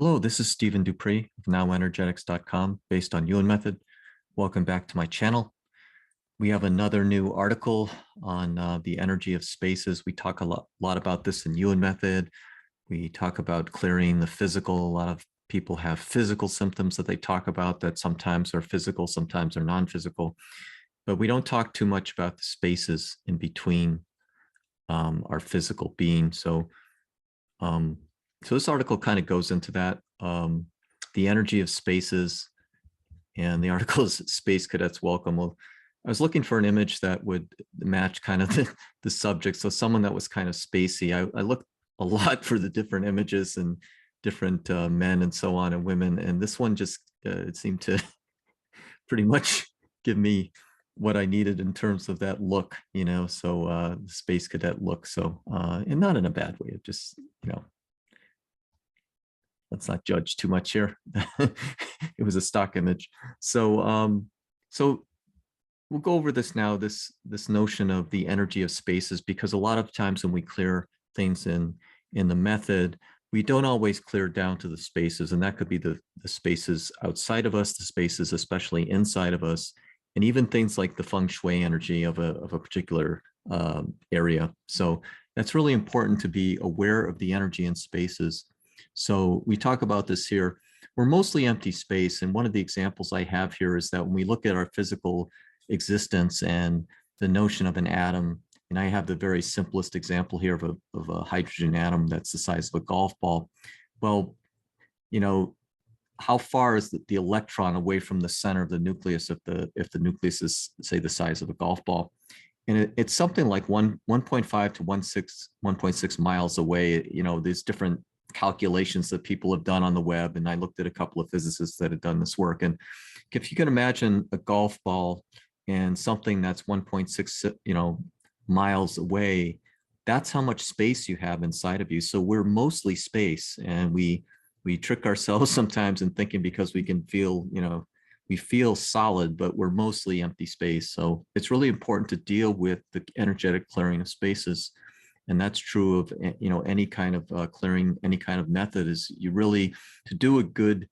Hello, this is Stephen Dupree of NowEnergetics.com based on YUEN Method. Welcome back to my channel. We have another new article on the energy of spaces. We talk a lot about this in YUEN Method. We talk about clearing the physical. A lot of people have physical symptoms that they talk about that sometimes are physical, sometimes are non-physical. But we don't talk too much about the spaces in between our physical being. So this article kind of goes into that, the energy of spaces, and the article is Space Cadets Welcome. Well, I was looking for an image that would match kind of the subject. So someone that was kind of spacey. I looked a lot for the different images and different men and so on and women. And this one just, it seemed to pretty much give me what I needed in terms of that look, so the space cadet look. So, and not in a bad way, it just, let's not judge too much here. It was a stock image. So we'll go over this now, this notion of the energy of spaces, because a lot of times when we clear things in the method, we don't always clear down to the spaces, and that could be the spaces outside of us, the spaces especially inside of us, and even things like the Feng Shui energy of a particular area. So that's really important to be aware of the energy in spaces. So we talk about this here. We're mostly empty space. And one of the examples I have here is that when we look at our physical existence and the notion of an atom, and I have the very simplest example here of a hydrogen atom that's the size of a golf ball. Well, how far is the electron away from the center of the nucleus if the nucleus is, say, the size of a golf ball? And it's something like 1.5 to 1.6 miles away. There's different calculations that people have done on the web, and I looked at a couple of physicists that had done this work. And if you can imagine a golf ball and something that's 1.6 miles away, that's how much space you have inside of you. So we're mostly space, and we trick ourselves sometimes in thinking because we can feel, we feel solid, but we're mostly empty space. So it's really important to deal with the energetic clearing of spaces. And that's true of, any kind of clearing, any kind of method. Is you really, to do a good,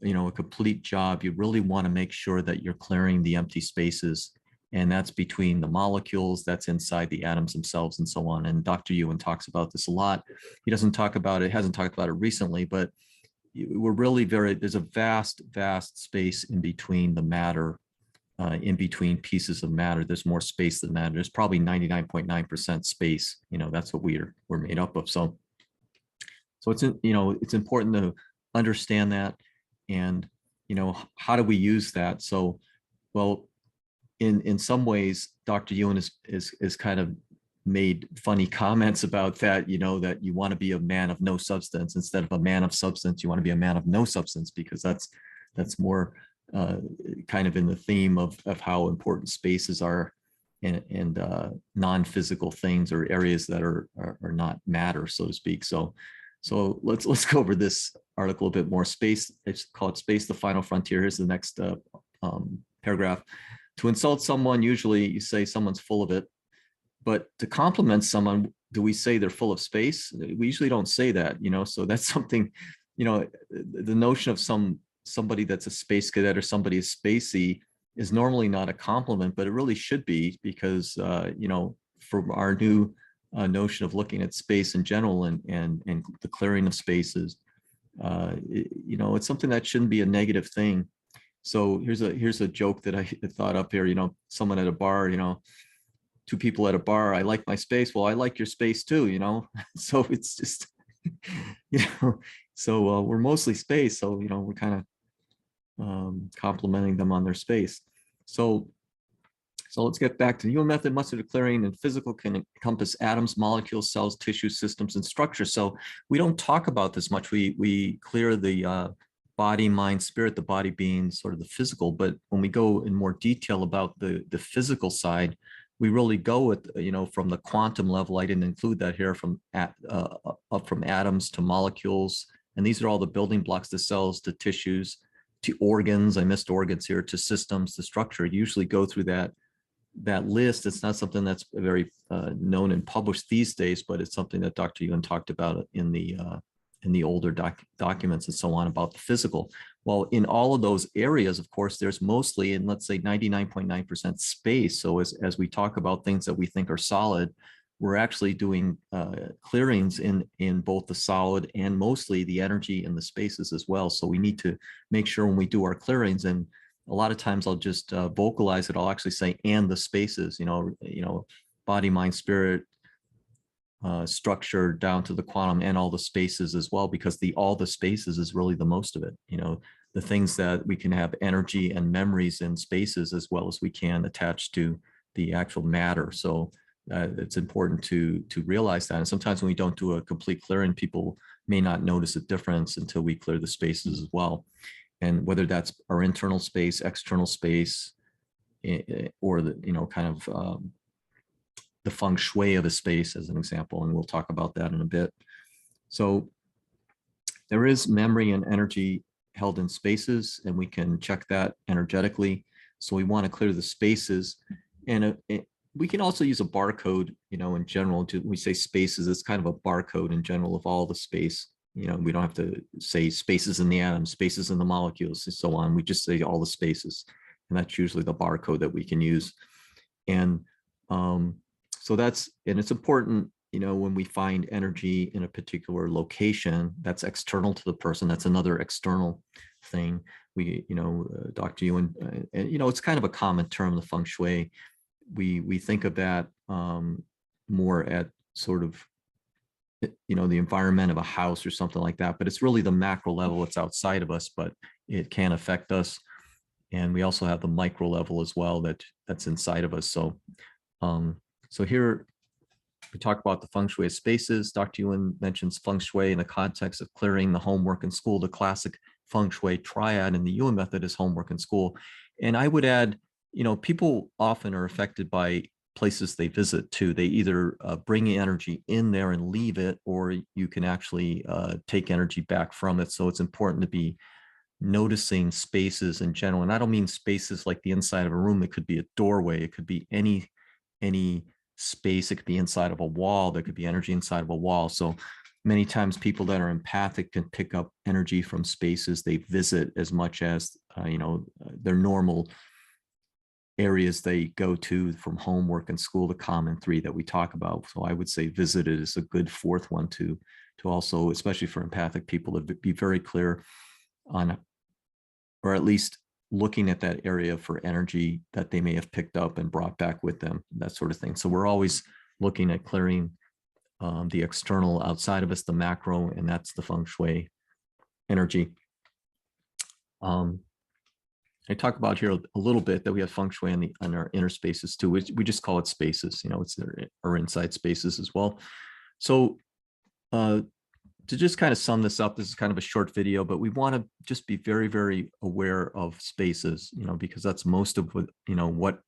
a complete job, you really want to make sure that you're clearing the empty spaces. And that's between the molecules, that's inside the atoms themselves, and so on. And Dr. YUEN talks about this a lot. He doesn't talk about it, hasn't talked about it recently, but we're really there's a vast space in between the matter, in between pieces of matter. There's more space than matter. There's probably 99.9% space. That's what we're made up of. So it's, it's important to understand that. And, how do we use that? So, well, in some ways, Dr. YUEN is kind of made funny comments about that, that you want to be a man of no substance instead of a man of substance. You want to be a man of no substance, because that's more kind of in the theme of how important spaces are, and non-physical things, or areas that are not matter, so to speak. So let's go over this article a bit more. Space, it's called Space, the Final Frontier. Here's the next paragraph. To insult someone, usually you say someone's full of it. But to compliment someone, do we say they're full of space? We usually don't say that, so that's something, the notion of somebody that's a space cadet or somebody is spacey is normally not a compliment, but it really should be, because, from our new notion of looking at space in general, and the clearing of spaces, it's something that shouldn't be a negative thing. So here's a joke that I thought up here, someone at a bar, two people at a bar, I like my space. Well, I like your space too, so it's just, so we're mostly space. So, we're kind of complimenting them on their space. So let's get back to the YUEN method. Much of the clearing in physical can encompass atoms, molecules, cells, tissues, systems, and structures. So we don't talk about this much. We clear the body, mind, spirit, the body being sort of the physical. But when we go in more detail about the physical side, we really go with, from the quantum level. I didn't include that here, from up from atoms to molecules. And these are all the building blocks, to cells, to tissues, to organs. I missed organs here, to systems, to structure. You usually go through that list. It's not something that's very known and published these days, but it's something that Dr. YUEN talked about in the in the older documents and so on about the physical. Well, in all of those areas, of course, there's mostly in, let's say, 99.9% space. So as we talk about things that we think are solid, we're actually doing clearings in both the solid and mostly the energy in the spaces as well. So we need to make sure when we do our clearings, and a lot of times I'll just vocalize it. I'll actually say, and the spaces, body, mind, spirit, structure down to the quantum and all the spaces as well, because all the spaces is really the most of it. The things that we can have energy and memories in spaces as well as we can attach to the actual matter. So it's important to realize that. And sometimes when we don't do a complete clearing, people may not notice a difference until we clear the spaces as well. And whether that's our internal space, external space, or the kind of the feng shui of a space as an example, and we'll talk about that in a bit. So there is memory and energy held in spaces, and we can check that energetically. So we want to clear the spaces, and we can also use a barcode, in general. We say spaces, it's kind of a barcode in general of all the space. We don't have to say spaces in the atom, spaces in the molecules, and so on. We just say all the spaces, and that's usually the barcode that we can use. And so it's important, when we find energy in a particular location that's external to the person, that's another external thing. Dr. Yuen, it's kind of a common term, the feng shui. We think of that more at sort of, the environment of a house or something like that, but it's really the macro level. It's outside of us, but it can affect us. And we also have the micro level as well that's inside of us. So here we talk about the feng shui of spaces. Dr. Yuen mentions feng shui in the context of clearing the homework in school. The classic feng shui triad in the YUEN method is homework in school. And I would add, people often are affected by places they visit too. They either bring energy in there and leave it, or you can actually take energy back from it. So it's important to be noticing spaces in general. And I don't mean spaces like the inside of a room. It could be a doorway. It could be any space. It could be inside of a wall. There could be energy inside of a wall. So many times people that are empathic can pick up energy from spaces they visit as much as, their normal areas they go to from homework and school, the common three that we talk about. So I would say visited is a good fourth one to also, especially for empathic people, to be very clear on, or at least looking at that area for energy that they may have picked up and brought back with them, that sort of thing. So we're always looking at clearing the external outside of us, the macro, and that's the feng shui energy. I talk about here a little bit that we have feng shui on our inner spaces too. We just call it spaces, it's our inside spaces as well. So to just kind of sum this up, this is kind of a short video, but we want to just be very, very aware of spaces, because that's most of what, what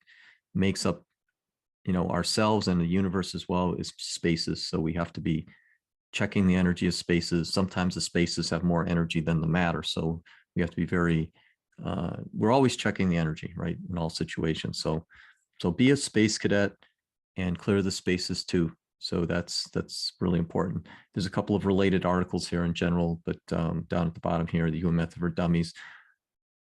makes up, ourselves and the universe as well, is spaces. So we have to be checking the energy of spaces. Sometimes the spaces have more energy than the matter. So we have to be very, we're always checking the energy, right, in all situations. So be a space cadet and clear the spaces too. So that's really important. There's a couple of related articles here in general, but down at the bottom here, the YUEN Method for Dummies.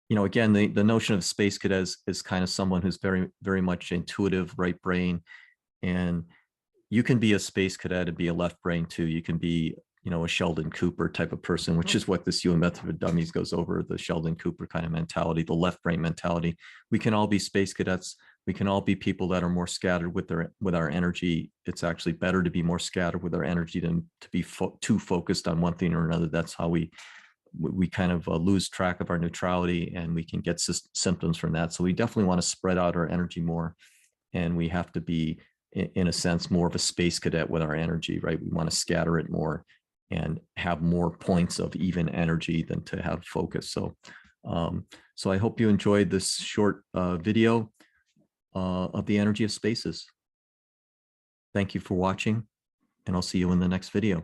Again, the notion of space cadet is kind of someone who's very, very much intuitive, right brain. And you can be a space cadet and be a left brain too. You can be, a Sheldon Cooper type of person, which is what this YUEN Method for Dummies goes over, the Sheldon Cooper kind of mentality, the left brain mentality. We can all be space cadets. We can all be people that are more scattered with our energy. It's actually better to be more scattered with our energy than to be too focused on one thing or another. That's how we kind of lose track of our neutrality, and we can get symptoms from that. So we definitely want to spread out our energy more, and we have to be, in a sense, more of a space cadet with our energy, right? We want to scatter it more and have more points of even energy than to have focus. So I hope you enjoyed this short video of the energy of spaces. Thank you for watching, and I'll see you in the next video.